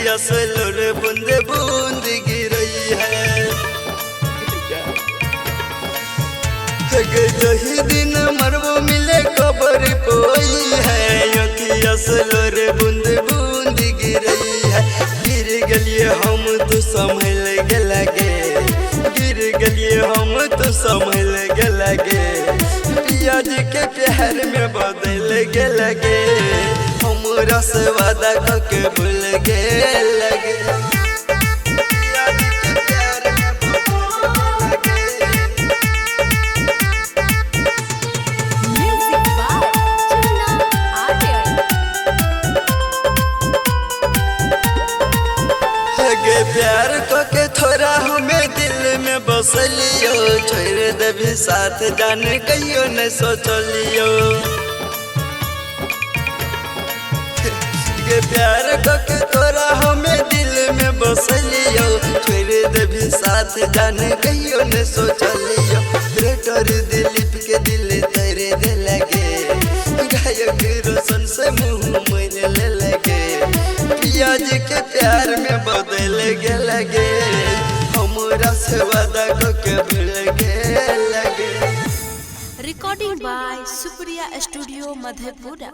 अखिया से लोरे बूंद बूंद गिरई है। जही दिन मरबो मिले खबर पोई है। अखिया से लोरे बूंद बूंद गिरई है। गिर गलिए हम तो संभल के लगे, गिर गलिए हम तो संभल के लगे। पिया जी के प्यार में बदल के लगे, हमरा से वादा करके भूल के लगे। पिया जी के प्यार में बदल के लगे। Music by Chunna Aryan. गे प्यार को के थोड़ा हमें दिल में बसलियो। छोड़ देवी साथ जाने कहियो न सोचलियो। गे प्यार को के थोड़ा हमें दिल में बसलियो। छोड़ देवी साथ जाने कहियो न सोचलियो। रेटर दिलीप के दिल तेरे दे लगे, गायक रोशन से मुँह मोड़ने लगे। पिया जी के प्यार में बदल के लगे, हमरा से वादा करके भूल के लगे। Recording by Supriya Studio, Madhepura.